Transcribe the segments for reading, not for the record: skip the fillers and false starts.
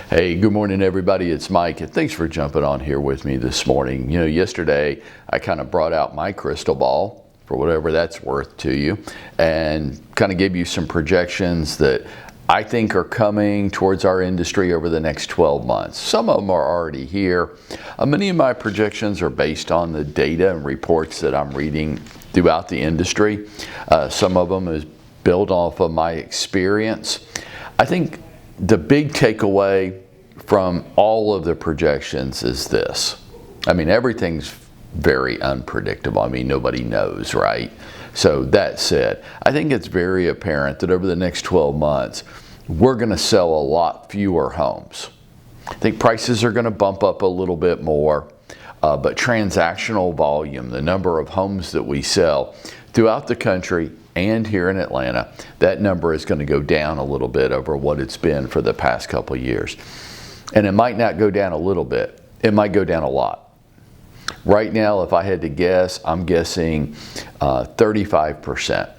Hey, good morning, everybody. It's Mike, and thanks for jumping on here with me this morning. You know, yesterday I kind of brought out my crystal ball, for whatever that's worth to you, and kind of gave you some projections that I think are coming towards our industry over the next 12 months. Some of them are already here. Many of my projections are based on the data and reports that I'm reading throughout the industry. Some of them is built off of my experience. I think the big takeaway from all of the projections is this. I mean, everything's very unpredictable. I mean, nobody knows, right? So that said, I think it's very apparent that over the next 12 months, we're going to sell a lot fewer homes. I think prices are going to bump up a little bit more, but transactional volume, the number of homes that we sell throughout the country and here in Atlanta, that number is going to go down a little bit over what it's been for the past couple of years. And it might not go down a little bit. It might go down a lot. Right now, if I had to guess, I'm guessing 35%.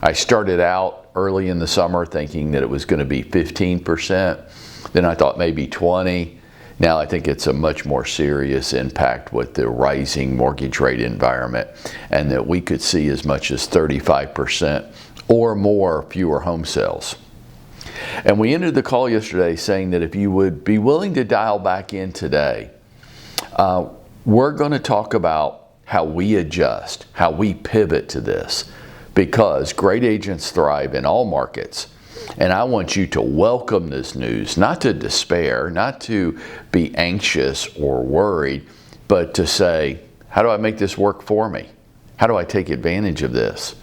I started out early in the summer thinking that it was going to be 15%. Then I thought maybe 20%. Now I think it's a much more serious impact with the rising mortgage rate environment, and that we could see as much as 35% or more fewer home sales. And we ended the call yesterday saying that if you would be willing to dial back in today, we're going to talk about how we adjust, how we pivot to this, because great agents thrive in all markets. And I want you to welcome this news, not to despair, not to be anxious or worried, but to say, how do I make this work for me? How do I take advantage of this?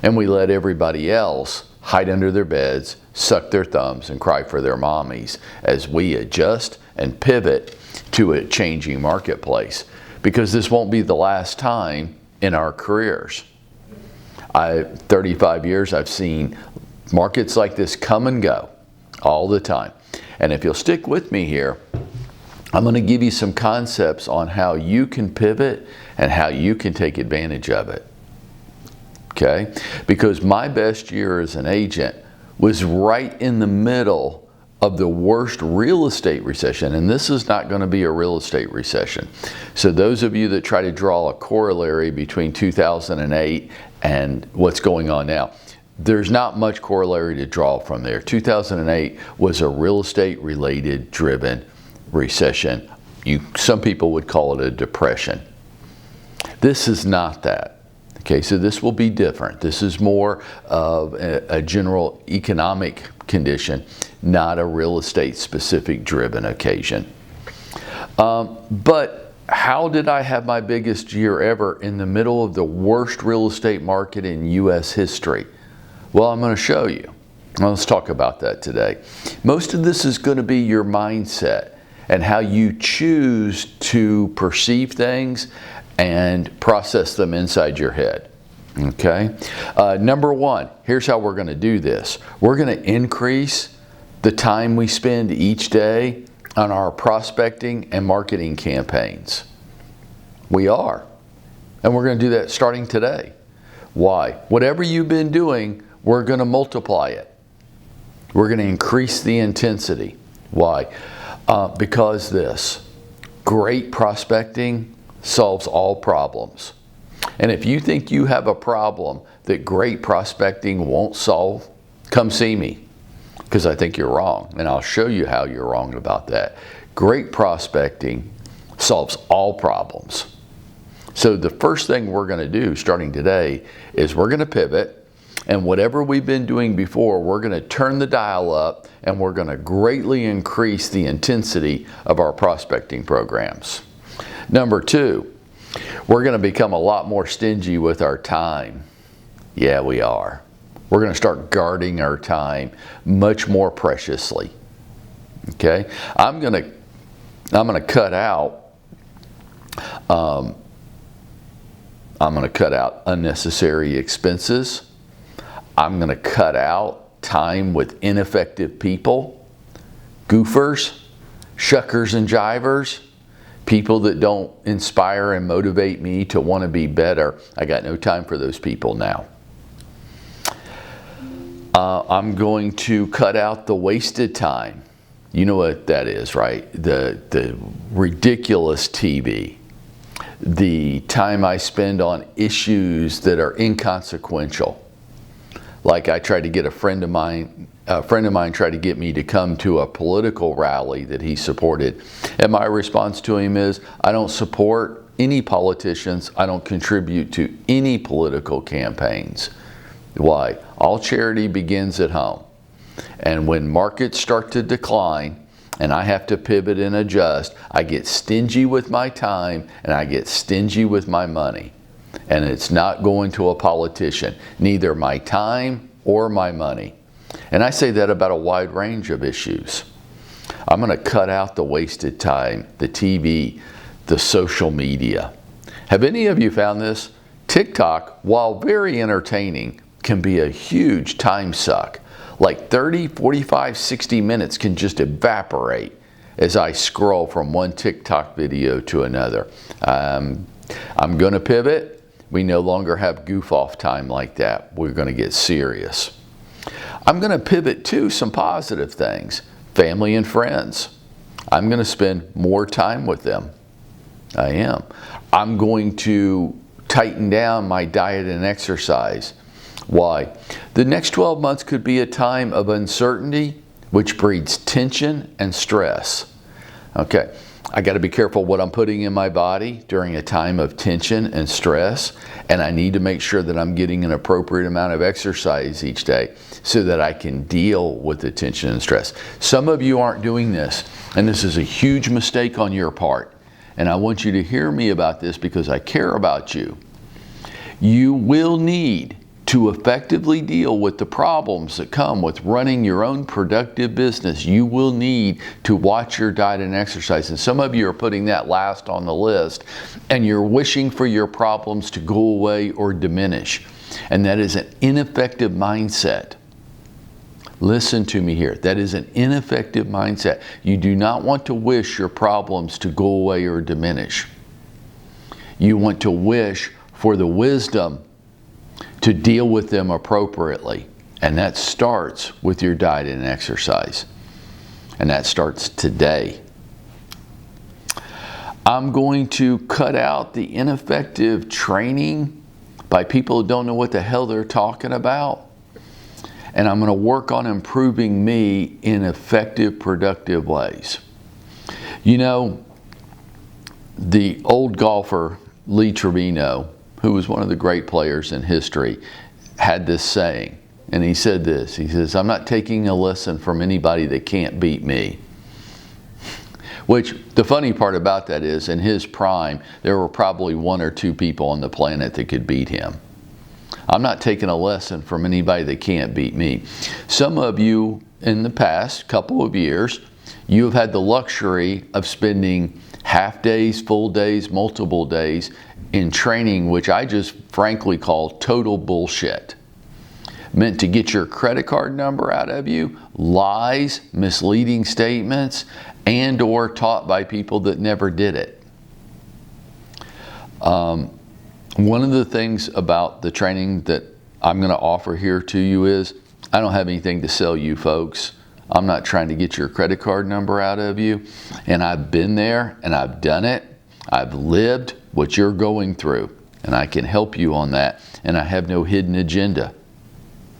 And we let everybody else hide under their beds, suck their thumbs, and cry for their mommies as we adjust and pivot to a changing marketplace. Because this won't be the last time in our careers. 35 years, I've seen markets like this come and go all the time. And if you'll stick with me here, I'm going to give you some concepts on how you can pivot and how you can take advantage of it. Okay? Because my best year as an agent was right in the middle of the worst real estate recession, and this is not going to be a real estate recession. So those of you that try to draw a corollary between 2008 and what's going on now, there's not much corollary to draw from there. 2008 was a real estate related driven recession. Some people would call it a depression. This is not that. Okay, so this will be different. This is more of a general economic condition, not a real estate specific driven occasion. But how did I have my biggest year ever in the middle of the worst real estate market in U.S. history? Well, I'm going to show you. Let's talk about that today. Most of this is going to be your mindset and how you choose to perceive things and process them inside your head. Okay? Number one, here's how we're going to do this. We're going to increase the time we spend each day on our prospecting and marketing campaigns. We are. And we're going to do that starting today. Why? Whatever you've been doing, we're going to multiply it. We're going to increase the intensity. Why? Because this great prospecting solves all problems. And if you think you have a problem that great prospecting won't solve, come see me, because I think you're wrong, and I'll show you how you're wrong about that. Great prospecting solves all problems. So the first thing we're going to do starting today is we're going to pivot. And whatever we've been doing before, we're going to turn the dial up, and we're going to greatly increase the intensity of our prospecting programs. Number two, we're going to become a lot more stingy with our time. Yeah, we are. We're going to start guarding our time much more preciously. Okay? I'm going to cut out unnecessary expenses. I'm going to cut out time with ineffective people, goofers, shuckers and jivers, people that don't inspire and motivate me to want to be better. I got no time for those people now. I'm going to cut out the wasted time. You know what that is, right? The ridiculous TV, the time I spend on issues that are inconsequential. Like I tried to get a friend of mine tried to get me to come to a political rally that he supported. And my response to him is, I don't support any politicians. I don't contribute to any political campaigns. Why? All charity begins at home. And when markets start to decline and I have to pivot and adjust, I get stingy with my time and I get stingy with my money. And it's not going to a politician, neither my time or my money. And I say that about a wide range of issues. I'm going to cut out the wasted time, the TV, the social media. Have any of you found this? TikTok, while very entertaining, can be a huge time suck. Like 30, 45, 60 minutes can just evaporate as I scroll from one TikTok video to another. I'm going to pivot. We no longer have goof off time like that. We're going to get serious. I'm going to pivot to some positive things. Family and friends. I'm going to spend more time with them. I am. I'm going to tighten down my diet and exercise. Why? The next 12 months could be a time of uncertainty, which breeds tension and stress. Okay, I got to be careful what I'm putting in my body during a time of tension and stress, and I need to make sure that I'm getting an appropriate amount of exercise each day so that I can deal with the tension and stress. Some of you aren't doing this, and this is a huge mistake on your part, and I want you to hear me about this because I care about you. You will need to effectively deal with the problems that come with running your own productive business. You will need to watch your diet and exercise. And some of you are putting that last on the list, and you're wishing for your problems to go away or diminish. And that is an ineffective mindset. Listen to me here. That is an ineffective mindset. You do not want to wish your problems to go away or diminish. You want to wish for the wisdom to deal with them appropriately. And that starts with your diet and exercise. And that starts today. I'm going to cut out the ineffective training by people who don't know what the hell they're talking about. And I'm going to work on improving me in effective, productive ways. You know, the old golfer, Lee Trevino, who was one of the great players in history, had this saying, and he said this, he says, I'm not taking a lesson from anybody that can't beat me. Which, the funny part about that is, in his prime, there were probably one or two people on the planet that could beat him. I'm not taking a lesson from anybody that can't beat me. Some of you, in the past couple of years, you have had the luxury of spending half days, full days, multiple days in training, which I just frankly call total bullshit. Meant to get your credit card number out of you, lies, misleading statements, and or taught by people that never did it. One of the things about the training that I'm going to offer here to you is, I don't have anything to sell you folks. I'm not trying to get your credit card number out of you. And I've been there and I've done it. I've lived what you're going through, and I can help you on that. And I have no hidden agenda.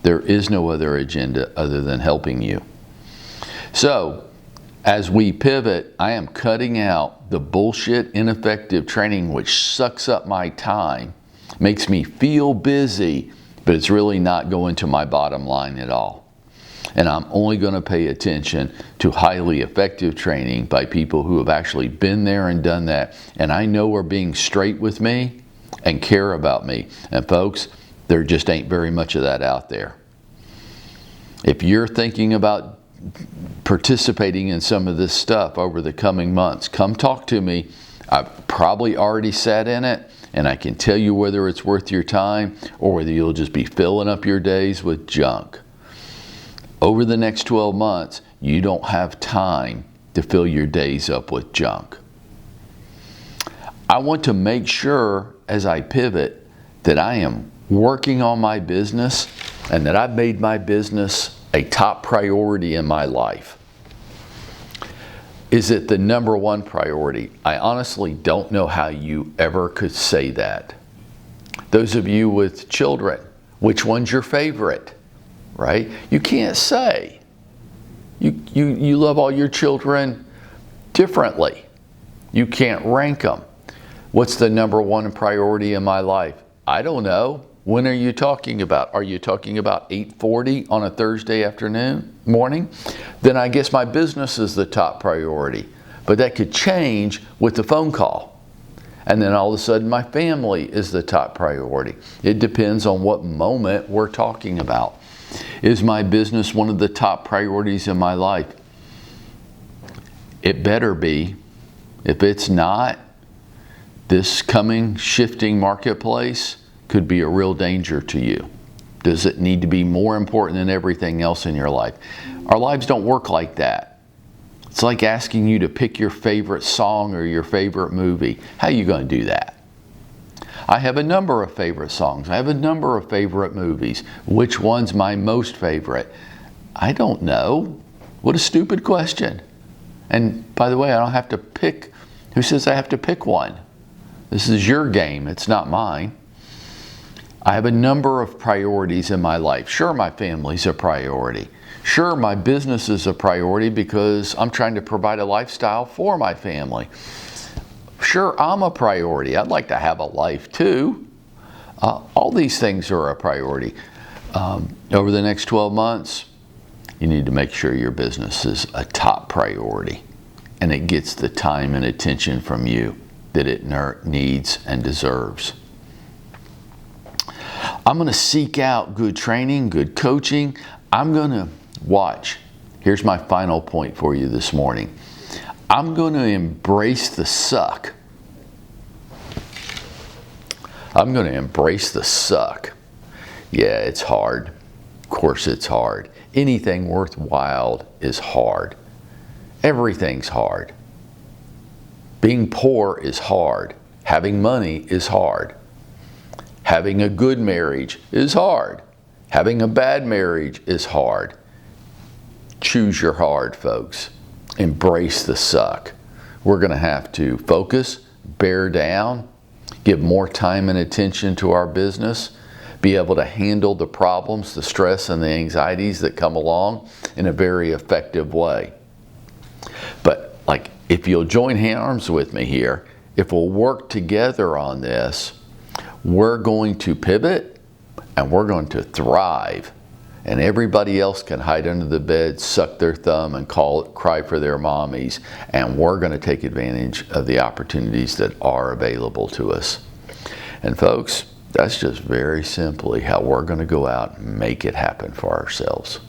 There is no other agenda other than helping you. So, as we pivot, I am cutting out the bullshit, ineffective training which sucks up my time, makes me feel busy, but it's really not going to my bottom line at all. And I'm only going to pay attention to highly effective training by people who have actually been there and done that, and I know are being straight with me and care about me. And folks, there just ain't very much of that out there. If you're thinking about participating in some of this stuff over the coming months, come talk to me. I've probably already sat in it, and I can tell you whether it's worth your time or whether you'll just be filling up your days with junk. Over the next 12 months, you don't have time to fill your days up with junk. I want to make sure as I pivot that I am working on my business and that I've made my business a top priority in my life. Is it the number one priority? I honestly don't know how you ever could say that. Those of you with children, which one's your favorite, right? You can't say. You love all your children differently. You can't rank them. What's the number one priority in my life? I don't know. When are you talking about? Are you talking about 8:40 on a Thursday morning? Then I guess my business is the top priority. But that could change with the phone call. And then all of a sudden my family is the top priority. It depends on what moment we're talking about. Is my business one of the top priorities in my life? It better be. If it's not, this coming shifting marketplace could be a real danger to you. Does it need to be more important than everything else in your life? Our lives don't work like that. It's like asking you to pick your favorite song or your favorite movie. How are you going to do that? I have a number of favorite songs. I have a number of favorite movies. Which one's my most favorite? I don't know. What a stupid question. And by the way, I don't have to pick. Who says I have to pick one? This is your game. It's not mine. I have a number of priorities in my life. Sure, my family's a priority. Sure, my business is a priority because I'm trying to provide a lifestyle for my family. Sure, I'm a priority. I'd like to have a life too. All these things are a priority. Over the next 12 months, you need to make sure your business is a top priority and it gets the time and attention from you that it needs and deserves. I'm going to seek out good training, good coaching. I'm going to watch. Here's my final point for you this morning. I'm going to embrace the suck. I'm going to embrace the suck. Yeah, it's hard. Of course it's hard. Anything worthwhile is hard. Everything's hard. Being poor is hard. Having money is hard. Having a good marriage is hard. Having a bad marriage is hard. Choose your hard, folks. Embrace the suck. We're going to have to focus, bear down, give more time and attention to our business, be able to handle the problems, the stress, and the anxieties that come along in a very effective way. But if you'll join arms with me here, if we'll work together on this, we're going to pivot and we're going to thrive. And everybody else can hide under the bed, suck their thumb, and cry for their mommies. And we're going to take advantage of the opportunities that are available to us. And folks, that's just very simply how we're going to go out and make it happen for ourselves.